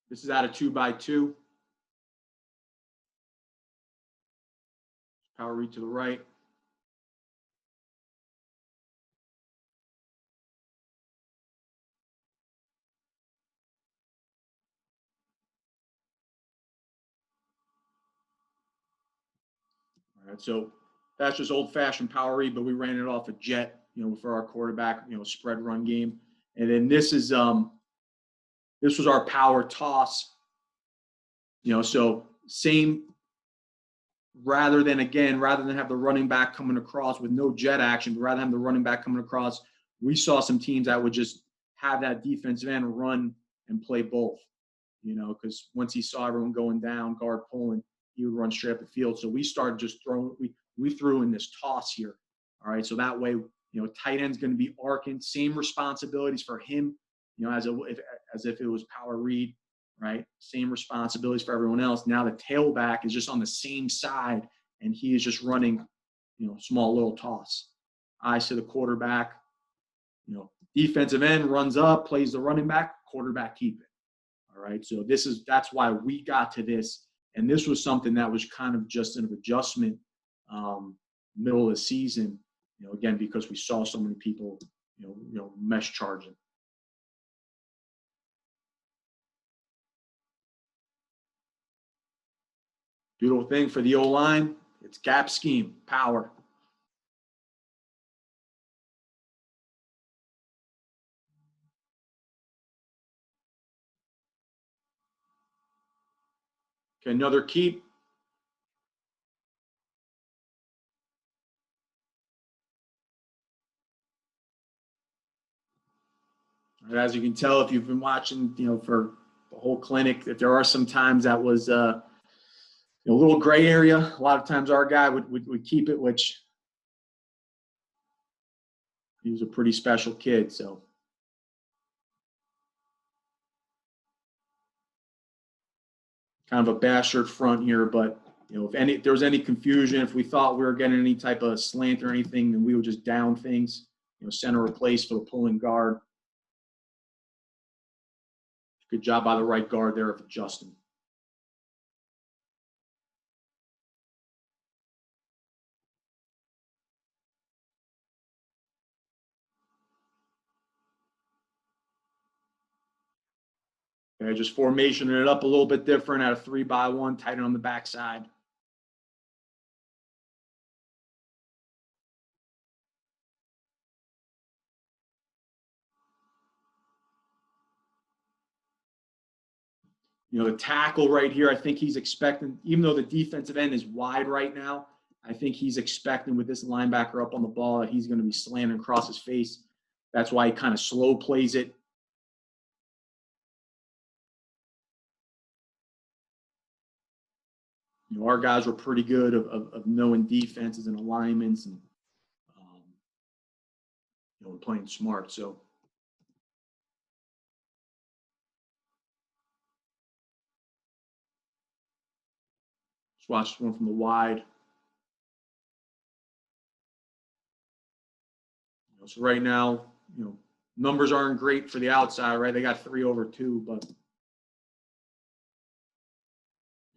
This is out of 2x2. Power read to the right. All right, so that's just old-fashioned power read, but we ran it off a jet, for our quarterback, spread run game. And then this was our power toss. So same, rather than have the running back coming across with no jet action, but rather than have the running back coming across, we saw some teams that would just have that defensive end run and play both, because once he saw everyone going down, guard pulling, he would run straight up the field. So we started just throwing, we threw in this toss here. All right. So that way, tight end's going to be arcing, same responsibilities for him, as if it was power read, right? Same responsibilities for everyone else. Now the tailback is just on the same side and he is just running, small little toss. Eyes to the quarterback, defensive end runs up, plays the running back, quarterback keep it. All right. So that's why we got to this. And this was something that was kind of just an adjustment middle of the season, again, because we saw so many people, mesh charging. Beautiful thing for the O-line, it's gap scheme, power. Okay, another keep. As you can tell, if you've been watching, for the whole clinic, if there are some times that was a little gray area, a lot of times our guy would keep it, which he was a pretty special kid. So kind of a bastard front here, but if there was any confusion, if we thought we were getting any type of slant or anything, then we would just down things, center replace for the pulling guard. Good job by the right guard there of Justin. Okay, just formationing it up a little bit different out of 3x1, tight end on the backside. The tackle right here, I think he's expecting, even though the defensive end is wide right now, I think he's expecting with this linebacker up on the ball that he's going to be slanting across his face. That's why he kind of slow plays it. Our guys were pretty good of knowing defenses and alignments and playing smart. So watch one from the wide. So right now, numbers aren't great for the outside, right? They got 3/2, but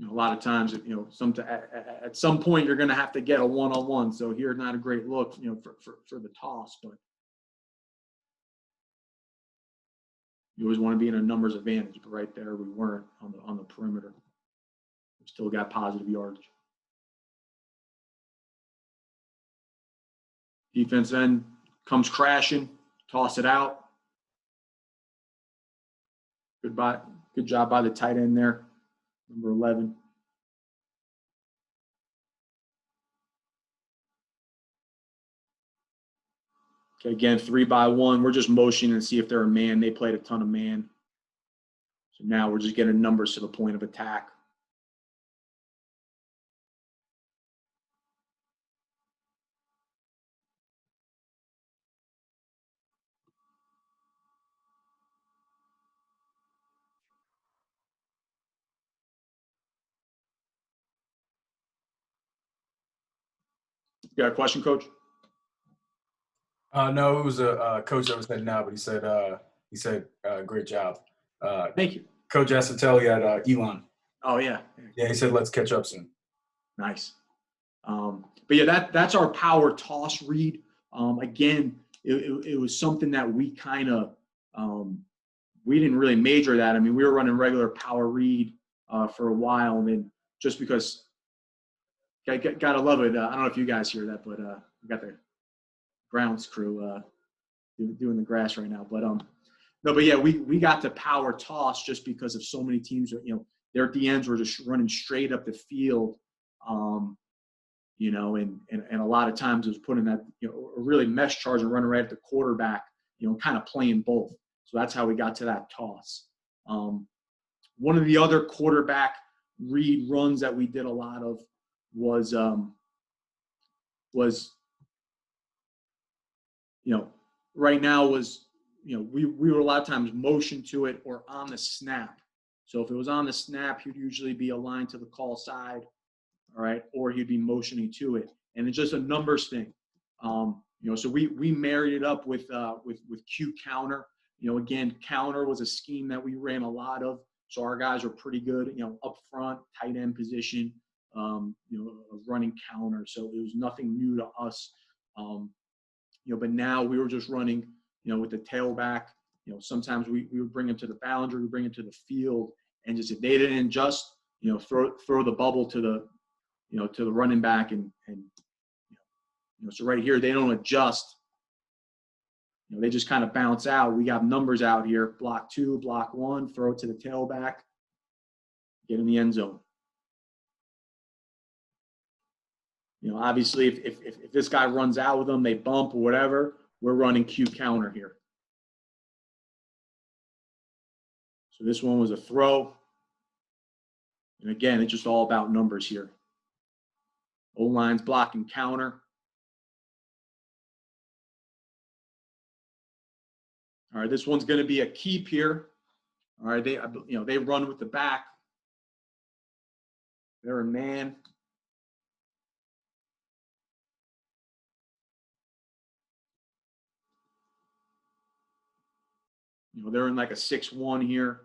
a lot of times, at some point you're going to have to get a one-on-one. So here, not a great look, for the toss, but you always want to be in a numbers advantage. But right there, we weren't on the perimeter. We still got positive yardage. Defense then comes crashing, toss it out. Good job by the tight end there, number 11. Okay, again, 3-by-1. We're just motioning to see if they're a man. They played a ton of man. So now we're just getting numbers to the point of attack. You got a question, Coach? No, it was a coach that was heading out, but he said great job. Thank you. Coach Asatelli at Elon. Oh yeah. Yeah, he said let's catch up soon. Nice. But yeah, that's our power toss read. Again, it was something that we kind of we didn't really major that. I mean, we were running regular power read for a while, and then just because gotta love it. I don't know if you guys hear that, but we got the grounds crew doing the grass right now. But no, but yeah, we got to power toss just because of so many teams. Their DNs were just running straight up the field. And a lot of times it was putting that, a really mesh charge and running right at the quarterback, kind of playing both. So that's how we got to that toss. One of the other quarterback read runs that we did a lot of was right now was, we were a lot of times motion to it or on the snap. So if it was on the snap, he'd usually be aligned to the call side. All right, or he'd be motioning to it, and it's just a numbers thing. So we married it up with Q counter. Again, counter was a scheme that we ran a lot of, so our guys were pretty good. Up front, tight end position, running counter. So it was nothing new to us. But now we were just running, with the tailback. Sometimes we would bring him to the boundary, we bring him to the field, and just if they didn't adjust, throw the bubble to the to the running back and so right here, they don't adjust. They just kind of bounce out. We got numbers out here, block 2, block 1, throw it to the tailback, get in the end zone. Obviously, if this guy runs out with them, they bump or whatever, we're running Q counter here. So this one was a throw. And again, it's just all about numbers here. O-line's blocking counter. All right, this one's going to be a keep here. All right, they run with the back. They're a man. They're in like a 6-1 here,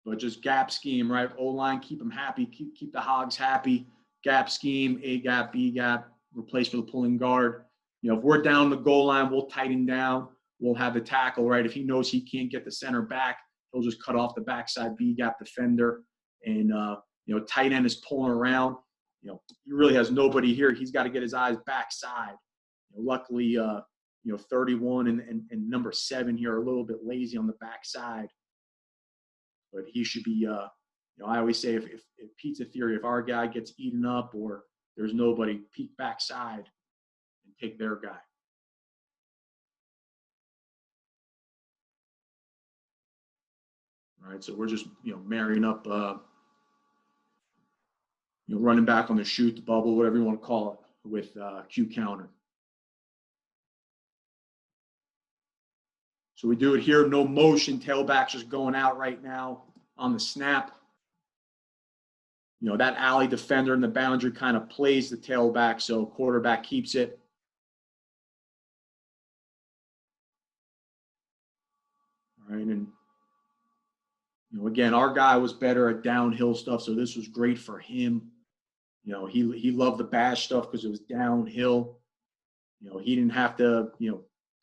but just gap scheme, right? O-line, keep them happy, keep the hogs happy. Gap scheme, A gap, B gap, replace for the pulling guard. If we're down the goal line, we'll tighten down. We'll have the tackle, right? If he knows he can't get the center back, he'll just cut off the backside B gap defender. And, tight end is pulling around. He really has nobody here. He's got to get his eyes backside. Luckily, 31 and number 7 here are a little bit lazy on the backside. But he should be, I always say if pizza theory, if our guy gets eaten up or there's nobody, peek backside and take their guy. All right, so we're just, marrying up, running back on the shoot, the bubble, whatever you want to call it, with Q counter. So we do it here, no motion, tailback's just going out right now on the snap. that alley defender in the boundary kind of plays the tailback, so quarterback keeps it. All right, and again, our guy was better at downhill stuff, so this was great for him. He loved the bash stuff because it was downhill. He didn't have to,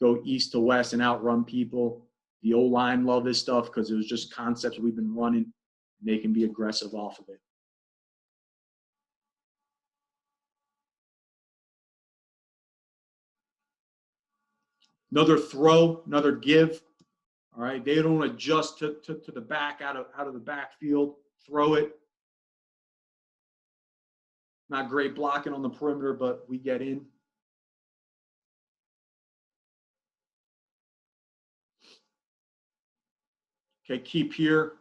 go east to west and outrun people. The O-line loved this stuff because it was just concepts we've been running. And they can be aggressive off of it. Another throw, another give. All right, they don't adjust to the back out of the backfield. Throw it. Not great blocking on the perimeter, but we get in. Okay, keep here.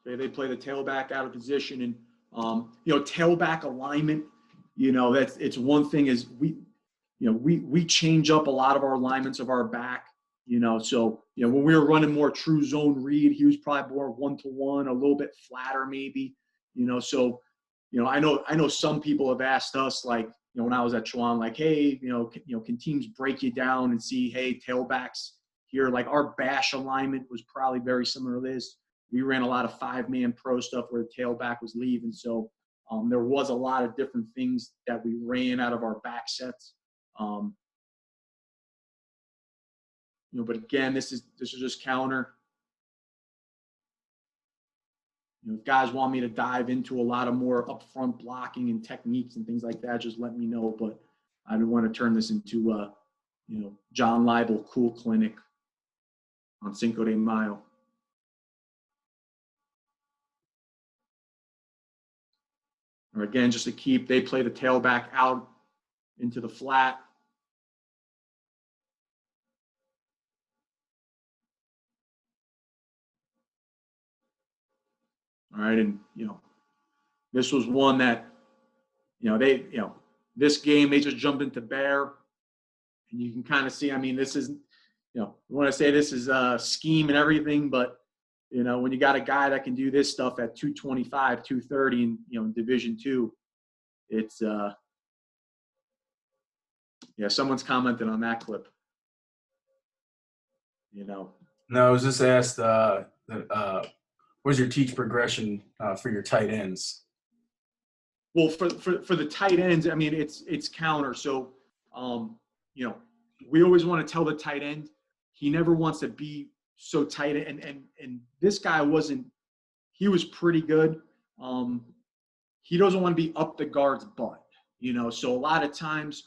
Okay, they play the tailback out of position, and tailback alignment. It's one thing is we change up a lot of our alignments of our back. So when we were running more true zone read, he was probably more 1-to-1, a little bit flatter maybe. So I know some people have asked us, like, when I was at Chuan, like, hey, can teams break you down and see, hey, tailbacks here? Like, our bash alignment was probably very similar to this. We ran a lot of 5-man pro stuff where the tailback was leaving. So there was a lot of different things that we ran out of our back sets. But again, this is just counter. If guys want me to dive into a lot of more upfront blocking and techniques and things like that, just let me know. But I don't want to turn this into John Lieble Cool Clinic on Cinco de Mayo. Or again, just to keep, they play the tailback out into the flat. All right, and this was one that this game they just jumped into bear, and you can kind of see. I mean, this is want to say this is a scheme and everything, but when you got a guy that can do this stuff at 225, 230, and in Division II, it's someone's commented on that clip. No, I was just asked. Where's your teach progression for your tight ends? Well, for the tight ends, I mean, it's counter. So, we always want to tell the tight end he never wants to be so tight. And this guy he was pretty good. He doesn't want to be up the guard's butt, So a lot of times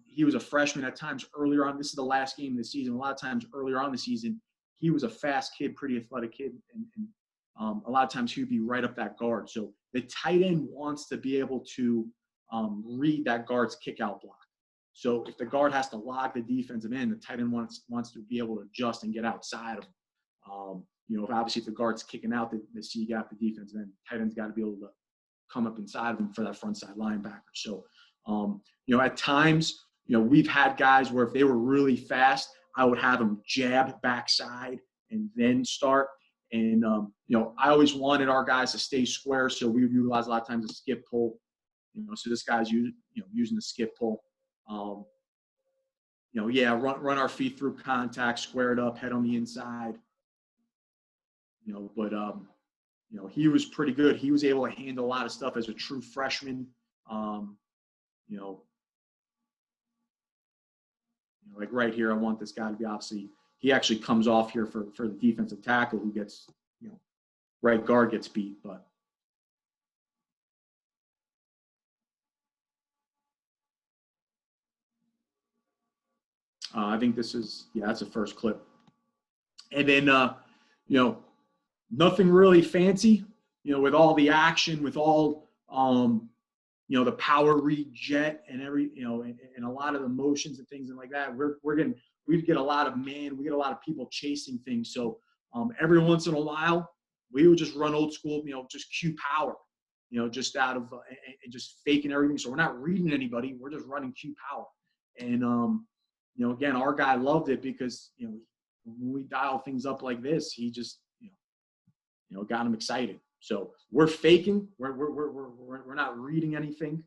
he was a freshman. At times earlier on, this is the last game of the season. A lot of times earlier on in the season, he was a fast kid, pretty athletic kid, and a lot of times he would be right up that guard. So the tight end wants to be able to read that guard's kick-out block. So if the guard has to lock the defensive end, the tight end wants to be able to adjust and get outside of him. If the guard's kicking out the C gap, the defensive end, tight end's got to be able to come up inside of him for that front side linebacker. So, at times, we've had guys where if they were really fast, I would have them jab backside and then start. And, I always wanted our guys to stay square, so we would utilize a lot of times a skip pull. So this guy's using the skip pull. Run our feet through contact, square it up, head on the inside. But he was pretty good. He was able to handle a lot of stuff as a true freshman. Like right here, I want this guy to be obviously. He actually comes off here for the defensive tackle who gets, right guard gets beat. But I think this is, that's the first clip. And then, nothing really fancy, with all the action, with all, the power read jet and and a lot of the motions and things and like that. We get a lot of people chasing things. So every once in a while, we would just run old school, just Q power, just out of and just faking everything. So we're not reading anybody. We're just running Q power. And, again, our guy loved it because, when we dial things up like this, he just, got him excited. So we're faking. We're not reading anything.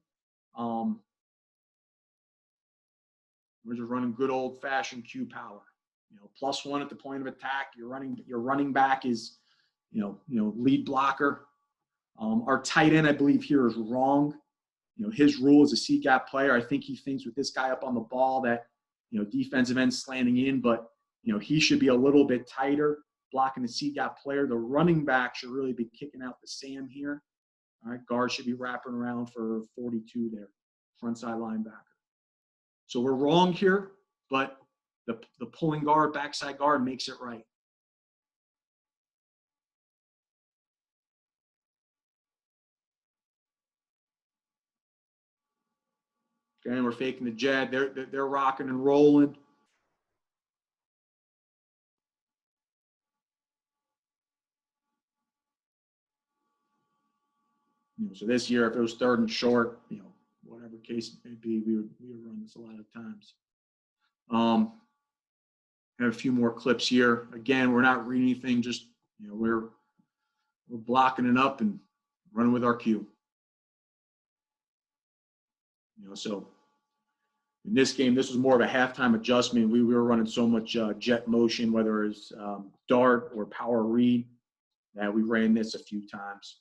We're just running good old fashioned Q power. +1 at the point of attack. Your running back is, lead blocker. Our tight end, I believe, here is wrong. His rule as a C gap player, I think he thinks with this guy up on the ball that, defensive end slanting in, but, he should be a little bit tighter blocking the C gap player. The running back should really be kicking out the Sam here. All right, guard should be wrapping around for 42 there, front side linebacker. So we're wrong here, but the pulling guard, backside guard makes it right. Okay, and we're faking the jet. They're rocking and rolling. So this year, if it was 3rd and short, whatever case it may be, we would run this a lot of times. Have a few more clips here. Again, we're not reading anything. Just we're blocking it up and running with our cue. So in this game, this was more of a halftime adjustment. We were running so much jet motion, whether it's dart or power read, that we ran this a few times.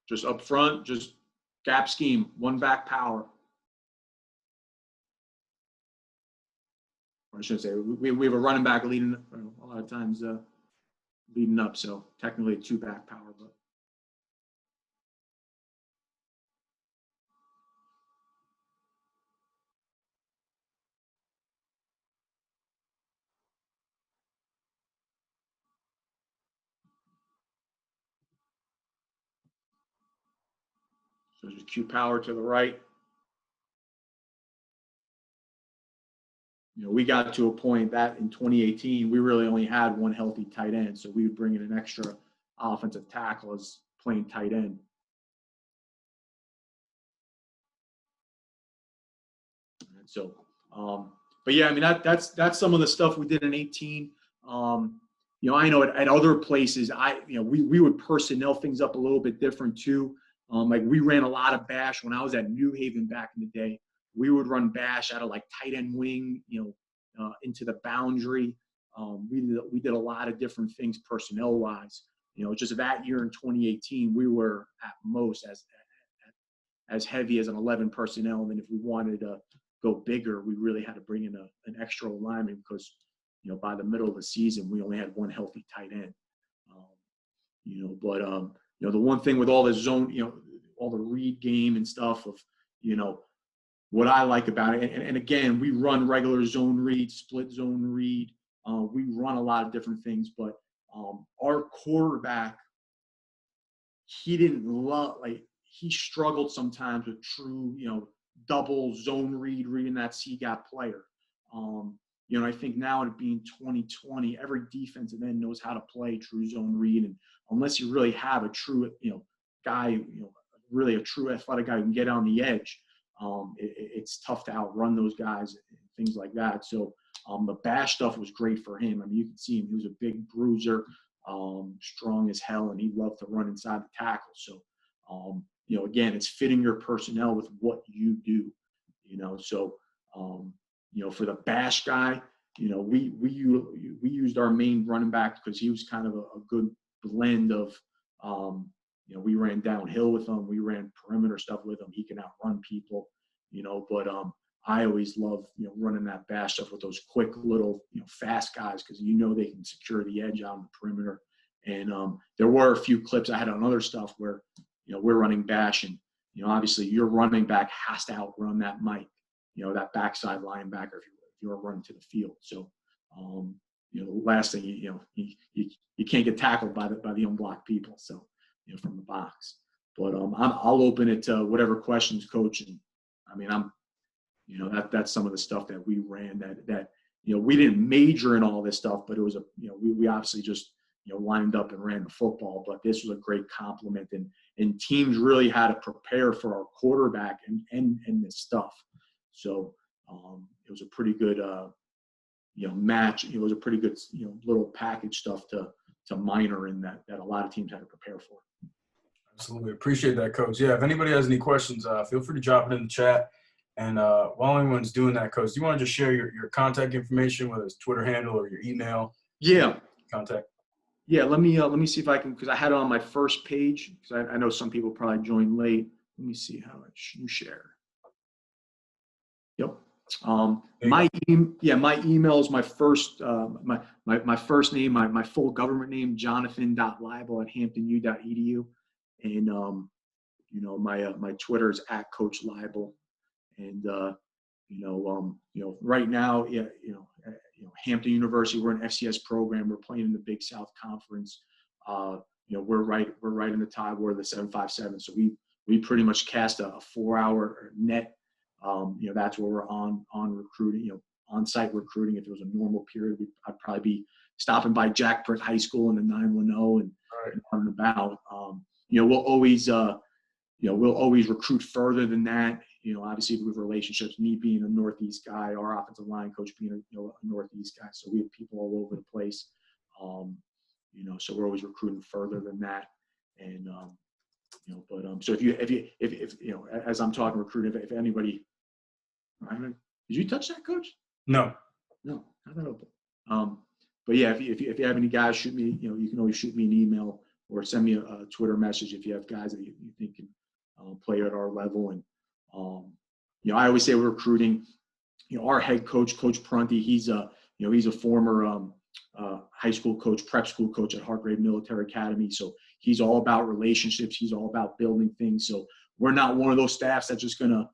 Just up front, just gap scheme, one back power. Or I shouldn't say, we have a running back leading, a lot of times leading up, so technically 2 back power. But so just Q power to the right. We got to a point that in 2018, we really only had one healthy tight end. So we would bring in an extra offensive tackle as playing tight end. And so, but yeah, I mean, that's some of the stuff we did in 18. I know at other places, we would personnel things up a little bit different too. Like we ran a lot of bash when I was at New Haven back in the day. We would run bash out of like tight end wing, into the boundary. We did a lot of different things personnel wise. Just that year in 2018, we were at most as heavy as an 11 personnel. And then if we wanted to go bigger, we really had to bring in an extra lineman because, by the middle of the season, we only had one healthy tight end. But the one thing with all the zone, all the read game and stuff of, what I like about it, and again, we run regular zone read, split zone read. We run a lot of different things, but our quarterback, he struggled sometimes with true, double zone reading that C gap player. I think now it being 2020, every defensive end knows how to play true zone read, and unless you really have a true, guy, really a true athletic guy who can get on the edge. It's tough to outrun those guys and things like that. So the bash stuff was great for him. I mean, you can see him. He was a big bruiser, strong as hell, and he loved to run inside the tackle. So, again, it's fitting your personnel with what you do, So, for the bash guy, we used our main running back because he was kind of a good blend of, we ran downhill with him. We ran perimeter stuff with him. He can outrun people, but I always love, running that bash stuff with those quick little, fast guys because, they can secure the edge out on the perimeter. And there were a few clips I had on other stuff where, we're running bash and, obviously your running back has to outrun that Mike, that backside linebacker if you're running to the field. So, the last thing, you can't get tackled by the unblocked people. So, from the box. But I'll open it to whatever questions, Coach. And I mean, that's some of the stuff that we ran that we didn't major in all this stuff, but it was we obviously just lined up and ran the football. But this was a great compliment, and teams really had to prepare for our quarterback and this stuff. So it was a pretty good match. It was a pretty good little package stuff to minor in that a lot of teams had to prepare for. Absolutely. Appreciate that, Coach. Yeah, if anybody has any questions, feel free to drop it in the chat. And while anyone's doing that, Coach, do you want to just share your contact information, whether it's Twitter handle or your email? Yeah. Contact. Yeah, let me see if I can, because I had it on my first page, because I know some people probably joined late. Let me see how you share. Yep. My email is my first my first name, my full government name, jonathan.lieble@hamptonu.edu, and my Twitter is @Coach Lieble, and right now, Hampton University, we're an FCS program. We're playing in the Big South Conference. We're right in the top. We're the 757. So we pretty much cast a 4-hour net. That's where we're on recruiting, on-site recruiting. If it was a normal period, I'd probably be stopping by Jack Britt High School in the 910 and on the bout. We'll always recruit further than that. Obviously with relationships, me being a Northeast guy, our offensive line coach being a Northeast guy. So we have people all over the place. So we're always recruiting further than that. And, so if as I'm talking recruiting, if anybody, did you touch that, Coach? No. How'd that open? But yeah, if you have any guys, shoot me, you can always shoot me an email or send me a Twitter message if you have guys that you think can play at our level. And, I always say we're recruiting, our head coach, Coach Prunty, he's a former high school coach, prep school coach at Hargrave Military Academy. So he's all about relationships. He's all about building things. So we're not one of those staffs that's just going to,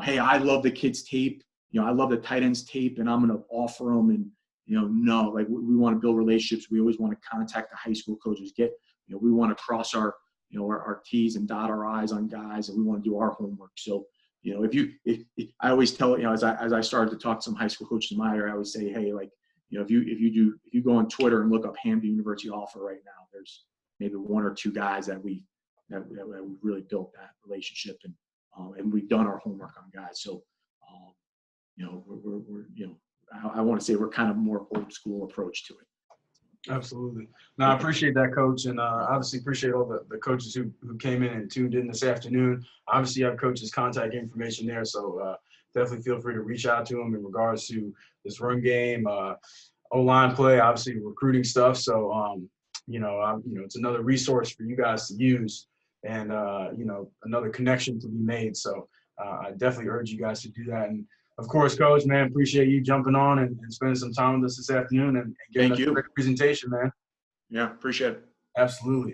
hey, I love the kids' tape. I love the tight ends tape and I'm going to offer them. And, no, like we want to build relationships. We always want to contact the high school coaches, we want to cross our T's and dot our I's on guys, and we want to do our homework. So, if I always tell, as I started to talk to some high school coaches in my area, I always say, hey, like, if you go on Twitter and look up Hampton University offer right now, there's maybe 1 or 2 guys that we really built that relationship, and we've done our homework on guys. So, I want to say we're kind of more old school approach to it. Absolutely. No, I appreciate that, Coach, and obviously appreciate all the coaches who came in and tuned in this afternoon. Obviously, you have Coach's contact information there, so definitely feel free to reach out to him in regards to this run game, O-line play, obviously recruiting stuff. So, it's another resource for you guys to use, and another connection to be made. So, I definitely urge you guys to do that. And of course, Coach, man, appreciate you jumping on and spending some time with us this afternoon and giving us a great presentation, man. Yeah, appreciate it. Absolutely.